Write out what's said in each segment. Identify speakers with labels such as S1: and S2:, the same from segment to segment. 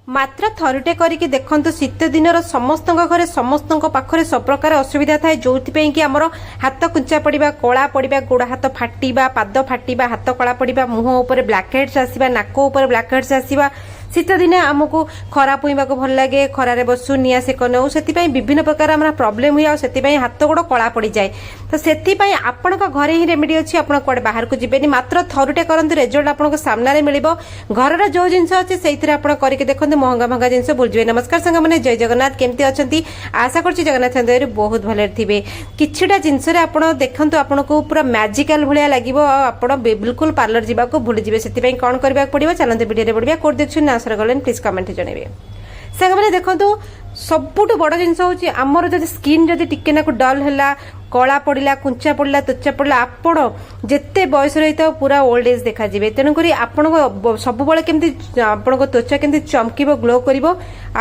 S1: मात्र थरुटे करिकी देखंतु शीत दिनर समस्त घरे समस्त पाखरे सब प्रकार असुविधा थाए जो कि आमर हाथ कुंचा पड़ा कला पड़ा गोड़ हाथ फाटिबा पाद फाटिबा हाथ कला पड़ा मुह उपर ब्लैक हेड्स आसवा नाक उपर ब्लैक हेड्स आसवा शीत दिने आमको खरा पुईवा भल लगे खरारे बसु निआ सेक नौ से विभिन्न प्रकार आम प्रोब्लेम हुए से हाथ गोड़ कला पड़ जाए तो से आपण घरे ही रेमेडी अच्छी आप कड़े बाहर को जीवेनि मात्र थरुटे करते रेजल्ट आपको सामने मिल घर जो जिनस अच्छे से करके देखते महंगा महंगा जिनस भूल जाए। नमस्कार सांग मैंने जय जगन्नाथ केमती अच्छा आशा कर जगन्नाथ दया बहुत भले थे किछिटा जिनस देखु आपको पूरा मैजिकल भाया लगे आप बिल्कुल पार्लर जावाक भूल जाए से कौन करने पड़ो चलते वीडियो बढ़िया कोड देखुन ना आशा गले प्लीज कमेंट जनइबे सांग मैंने देखो सबुठ बड़ जिनस हूँ आमर जब स्किन जब टिके डल है कला पड़ा कुंचा पड़ा त्वचा पड़ा आपण जिते बयस रही था पूरा ओल्ड एज देखा तेणुक आपण सब केमती आपण त्वचा केमती चमकीब ग्लो कर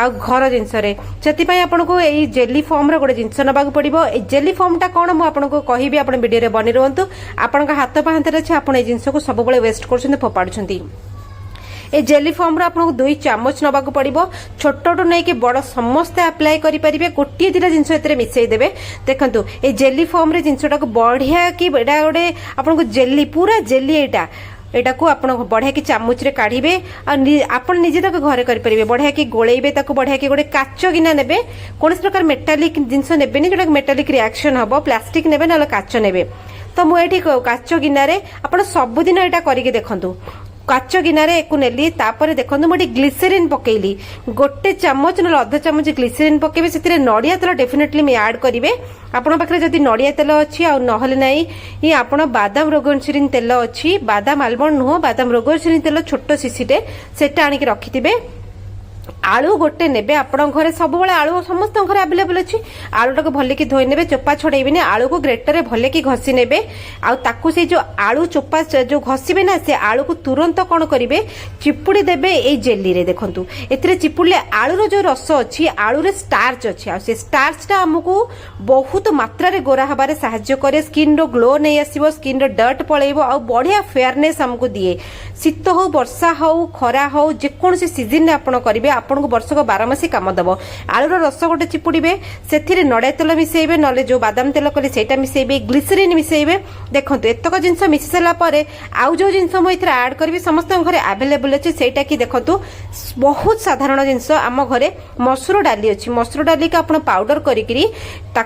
S1: घर जिनस से आपको यही जेली फॉर्म गोटे जिनस नवा पड़ो जेली फॉर्मटा कौन मुझे कहबी आप वीडियो बनी रुहतु आपण हाथ पाहांत अच्छे आप जिनस को सब वेस्ट कर फोपाड़ुंट ए जेली फॉर्म आपको 2 चामच नवाक पड़ो छोटू नहीं कि बड़ समस्ते अप्लाई करेंगे गोटे दिटा जिनस मिसईदेवे देखो ये जेली फॉर्म रे जिनसटा को बढ़िया कि गोटे आपको जेली पूरा जेली एटा को आप बढ़िया कि चामच रे काढ़े आपन निजे तक घरे करेंगे बढ़िया कि गोलेबे बढ़िया कि गोटे काच गिना ने कौन प्रकार मेटालिक जिनस ने जो मेटालिक रिएक्शन हम प्लास्टिक ने ना काच ने तो मुझे काच गिनारे आप सबुदिन यहाँ करके देखूँ काच गिनारे एक नेली तापर देखो मुझे ग्लिसरीन पकेली गोटे चामच ना अध चामच ग्लिसरीन पकेबे से नड़िया तेल डेफिनेटली मैं ऐड करेंगे आपण पाखे जदि नड़िया तेल अच्छी आ नहले नहीं ये आपण बादाम रोगनसिरिन तेल अच्छी बादाम आलमंड नुह बादाम रोगनसिरिन तेल छोट सीसीटे सेटा आनिक रखिथिबे आलू गोटे नेबे आपण घरे सब आलू समस्त घरे अवेलेबल अच्छी आलूटा को भले कि धोई नेबे चोपा छड़ेबे आलू को ग्रेटर भले कि घसी नेबे आउ से जो आलू चोपा जो घसीबे ना से आलू को तुरंत कौन करेंगे चिपुड़ी देबे ए जेली रे देखंतु एथिरे चिपुड़ले आलू रो जो रस अच्छी आलू रे स्टार्च अच्छी आ से स्टार्चटा हमकु बहुत मात्रा रे गोरा हबारे सहायता करे स्किन रो ग्लो नहीं आसीबो स्किन रो डर्ट पळेइबो आ बढ़िया फेयरनेस हमकु दिए शीत हो वर्षा हो खरा हो जेकोन से सीजन रे आपण करिवे आपण को वर्ष को 12 मासी काम दब आलूर रस गोटे चिपुड़े से नड़िया तेल मिसेबे ना जो बादाम तेल कले सेटा मिसेबे ग्लिसरीन मिसेबे देखो एतक जिनस मिसी सारापर आउ जो जिनस मुझे ऐड करी समस्त घरे अवेलेबल अच्छे सेटा कि देखो बहुत साधारण जिनस आम घरे मसूर डाली अच्छी मसूर डाली को आप पाउडर करी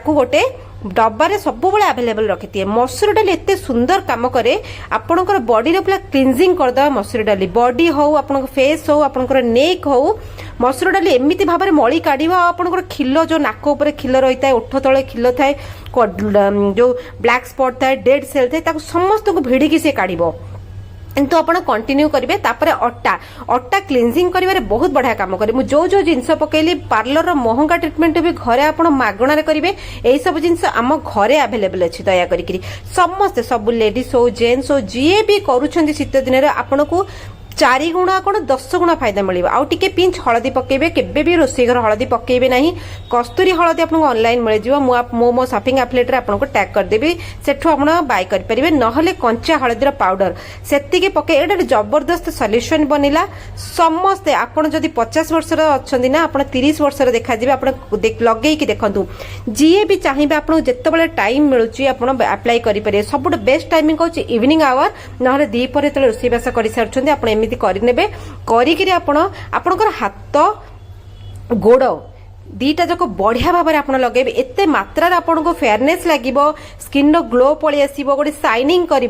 S1: गोटे डब्बारे सब अवेलेबल रखिए मसूर डाली एत सुंदर काम करे आपणकर बॉडी रे पूरा क्लींजिंग करदे मसूर डाली बॉडी हो आपन फेस हो आपनकर नेक हो मसूर डाली एमती भाव में मली काढ़ आपंकर खिल जो नाक उपर खिल रही है ओठ तले खिल थाए जो ब्लैक स्पॉट थाए डेड सेल थाए समस्त को भिड़िकी से काढ़ किंतु आप कंटिन्यू करेंगे तापर अट्टा अट्टा क्लींजिंग करेंगे बहुत बढ़िया काम करे जो जो जिनस पकेली पार्लर महंगा ट्रीटमेंट भी घरे आप मागणार करेंगे यही सब जिनस आम घरे अवेलेबल अच्छी दया करी समस्ते सब लेडीज हो जेन्ट्स हो जी भी करुँच शीत दिन आपन को 4 गुणा कौन 10 गुणा फायदा मिले आउ टिके पिंच हलदी पकेबे केबे भी रोसई घर हलदी पकेबे नहीं कस्तूरी हलदी आपको ऑनलाइन मिल जाव मो शॉपिंग एप्लेट रे आपको टैग करदेवी सेठू आप बाय करेंगे नहले कंचा हलदीर पाउडर से पके एटा जबरदस्त सल्यूशन बनिला समस्ते आपन जदि 50 वर्ष अच्छा ना आप 30 वर्ष देखा आप लगे देखु जी भी चाहिए आपको जिते टाइम मिलूँ आप अप्लाई करेंगे सब बेस्ट टाइमिंग हूँ इवनिंग आवर ना दीपर जो रोसईबास कर सारी आप करने करी आपणकर हाथ गोड़ दीटा जाक बढ़िया भाव में आप लगे एत मात्रा आपको फेयरनेस लगे स्किन रो ग्लो पलि आसो गोटे शाइनिंग कर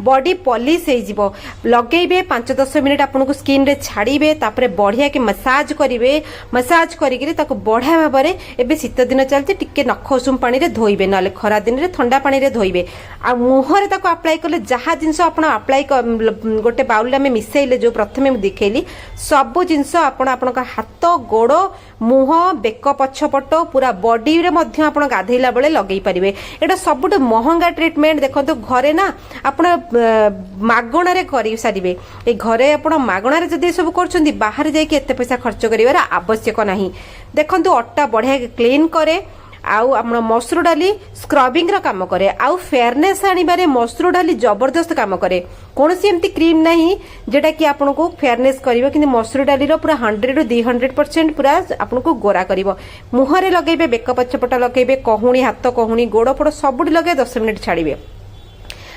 S1: बॉडी पॉलिश हो लगे 5-10 मिनिट आपको स्किन रे छाड़े तापर बढ़िया कि मसाज करेंगे मसाज करी बढ़िया भाव में एवं शीत दिन चलती टिके नख उषुम पानी रे धोइबे ना खरा दिन रे ठंडा पानी रे धोइबे आ मुहर ताको अप्लाई कले जहाँ जिनस आप अप्लाई गोटे बाउल में मिसैले जो प्रथमे देखली सब जिनस आपण हाथ गोड़ मुह बेक पछपट पूरा बॉडी रे मध्य आपण गाधेला बेले लगे पारे एटा सबुठ महंगा ट्रीटमेंट देखो घरे ना आपण मागणार कर सारे ए घरे आप मागणार जदि सब कर बाहर जाके एत पैसा खर्च कर आवश्यक नहीं देखो अट्टा बढ़िया क्लीन करे आउ आम मसूर डाली स्क्रबिंग रो काम करे आउ फेयरनेस आनिबारे मसूर डाली जबरदस्त काम करे कौन सी एमती क्रीम नहीं जेटा कि आपन को फेयरनेस करिवो कि मसूर डाली रो पूरा 100 ରୁ 200% पूरा आपन को गोरा करिवो मुहरे लगेबे बेक पछपटा लगेबे कहूणी हाथ कहूणी गोड़ फोड़ सबुठी लगे 10 मिनिट छाड़िबे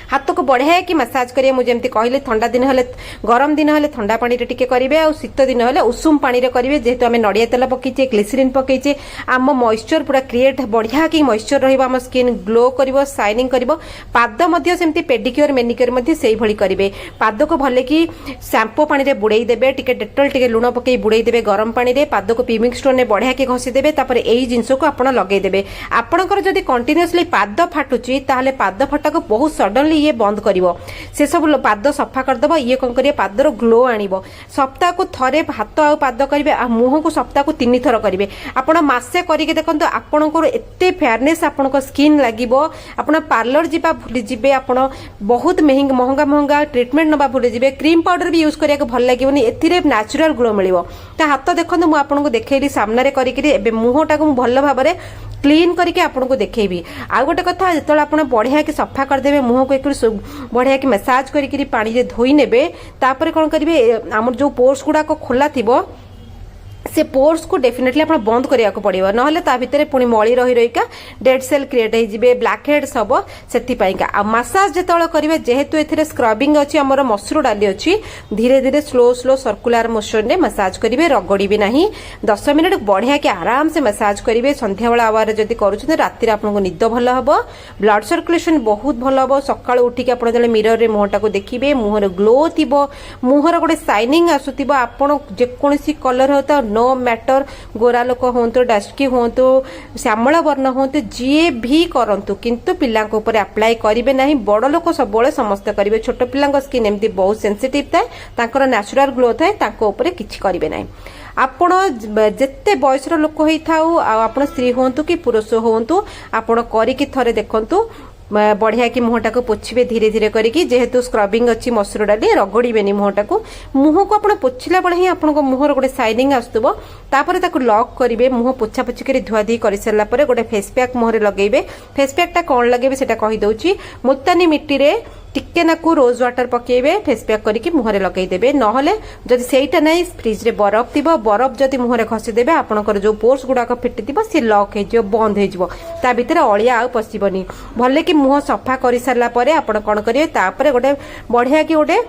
S1: हाथ को बढ़िया कि मसाज करिए मुझे एमती कहले ठंडा दिन हेले गरम दिन हेले ठंडा पानी रे टिके करिवे आ शीत दिन हेले उषुम पानी रे करिवे जेहेतु आमे नडिया तेल पकईचे ग्लिसरीन पकईचे आम मॉइस्चर पूरा क्रिएट बढ़िया कि मॉइस्चर रहिबो आम स्किन ग्लो करिवो शाइनिंग करिवो पाद मध्य सेमती पेडिक्योर मेनिक्योर मध्य सेही भली करिवे पाद को भले कि शैम्पू पानी रे बुड़ेई देबे टिके डेटॉल टिके लूण पकई बुड़ेई देबे गरम पानी रे पाद को पिमिंग स्टोन रे बढ़िया कि घसी देबे तापर एई जिंस को आपण लगेई देबे आपणकर जदी कंटीन्यूअसली पाद फाटुची ताहले पाद फाटा को बहुत सडनली ये बंद करिवो से सब पाद सफा करदबो ये कौन करिए पादर ग्लो आनिबो सप्ताह को थरे हाथ आ पाद करिवे आ मुह को सप्ताह को 3 थर करिवे आपण मासे करिके देखंतु आपणकर एते फेयरनेस आपणक स्किन लागिबो आपण पार्लर जिबा भूली जिबे आपण बहुत महंगा महंगा ट्रीटमेंट नबा भूली जिबे क्रीम पाउडर भी यूज करिया को भल लागिबोनी एथिरे नेचुरल ग्लो मिलिबो ता हाथ देखंतु मु आपणको देखैली सामने रे करिके एबे मुहटा को भल भाबरे क्लीन करके आपको देखेबी आ गोटे कथा जो आप बढ़िया कि सफा करदे मुह को एक बढ़िया कि मसाज करी पानी रे धोई नेबे तापर कौन करेंगे आम जो पोर्स गुड़ाक खोला थिबो से पोर्स को डेफिनेटली आप बंद करिया को पड़िबो नहले ता भितरे पुनी मळी रही रहीका डेड सेल क्रिएट हो जिबे ब्लैक हेड्स हबो सेति पाइका आ मसाज जेतळ करिवे जेहेतु एथिरे स्क्रबिंग अछि हमर मसूर डाली अछि धीरे धीरे स्लो स्लो सर्कुलर मोशन रे मसाज करिवे रगड़ीबे नाही 10 मिनिट बढ़िया के आराम से मसाज करिवे संध्या बेला आवार जदी करूछन राति रे आपनको निद भल हबो ब्लड सर्कुलेशन बहुत भल हबो सकाळ उठी के आपण जले मिरर रे मुहटा को देखिबे मुहर ग्लो थिबो मुहर गोटे शाइनिंग आसुथिबो आपण जे कोनसी कलर होता नो मैटर गोरा लोक हूँ डस्की हूँ श्यामला वर्ण हूँ जी भी करंतु किंतु पिला ऊपर अप्लाई करेंगे ना बड़ लोक सब समस्त करेंगे छोट पिला स्किन एमती बहुत सेंसिटिव थाए तांकर नेचुरल ग्लो थाए तांको ऊपर किछि करेंगे ना आपण जेते बयस लोक होता आप स्त्री हूँ कि पुरुष हूँ आपण करिकी थरे देखंतु बढ़िया कि मुहटा को पोछिबे धीरे धीरे करिकी जेहेतु स्क्रबिंग अच्छी मसूर डाली रगड़ीबेनी मुहटा को मुह को आपण पोछिला बेले ही आपण मुहर गोटे शाइनिंग आसुबो तापर ताको लॉक करिवे मुह पोछा पोछि करी धुआ धी करि सरला परे गोटे फेस पैक मुहरे लगेबे फेस पैक ता कोन लगेबे सेटा कहि दउची मुल्तानी मिट्टी रे टिके नाकू रोज वाटर पकेबे फेस पैक करके मुहरे लगई देबे नहले जदि सेटा नै फ्रिज रे बरफ थिबो बरफ जदि मुहरे खसी देबे आपनकर जो पोर्स गुडा को फिट थिबो से लॉक हे जो बंद हे जिवो ता भीतर अलिया आ पसिबनी भले कि मुह सफा करि सरला परे आपण कोन करिवे तापर गोटे बढ़िया कि गोटे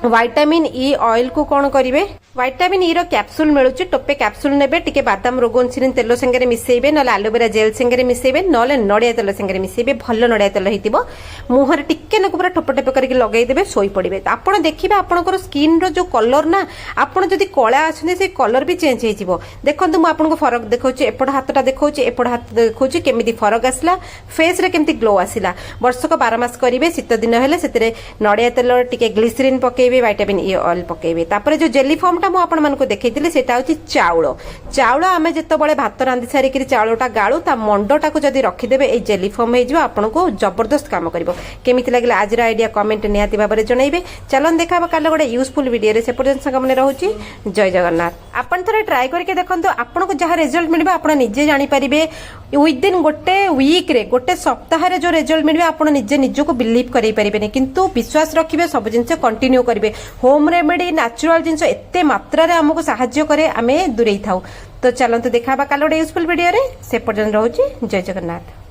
S1: विटामिन ई ऑयल को कौन करेंगे विटामिन ई रो कैप्सूल मिलूची टोपे कैप्सूल नेबे टिके बादाम रोगनसिन तेल संगे मिसेबे न एलोवेरा जेल संगे मिसेबे न नड़िया तेल संगे मिसेबे भल नड़िया तेल होइतिबो मुहर टिके नक पूरा ठोप ठोप करके लगेई देबे सोई पड़िबे आपण देखिबे आपनकर स्किन रो जो कलर ना आपण जदी कळा आछने से कलर भी चेंज होई जिवो देखंतु म आपनको फरक देखौची एपड हाथटा देखौची एपड हाथ देखौची केमिति फरक आसला फेस रे केमिति ग्लो आसिला वर्षक 12 मास करिवे शीत दिन हेले सेतरे नड़िया तेल टिके ग्लिसरीन पके विटामिन ई ऑयल पकेबे तापर जो जेली फॉर्म टा मु आपण मानको देखैतिले सेटा होची चाउल आमे जत्तो बळे भात रांधी सारी कि चाउलटा गाळू ता मंडोटा को जदी रखि देबे ए जेली फॉर्म हे जिवो आपनको जबरदस्त काम करबो केमिति लागला आज रा आइडिया कमेंट निहाती बाबरे जणाइबे चलन देखाबा काले गोटे यूजफुल वीडियो रे से पर्यंत संगमने रहूची जय जगन्नाथ आपण थरे ट्राई करके देखंतु आपनको जहा रिजल्ट मिलबा आपण निजे जानि परिबे विद इन गोटे वीक रे गोटे सप्ताह रे जो रिजल्ट मिलबे आपण निजे निजो को बिलीव करै परिबेनी किंतु विश्वास रखिबे सब जिंस कंटिन्यू करिवे होम रेमेडी नेचुरल जिनस एते मात्रा रे हमको सहाय्य करे आमे दूरेई थाउ तो चलंतु देखाबा कालो यूजफुल वीडियो रे से पर्यंत रहूची जय जगन्नाथ।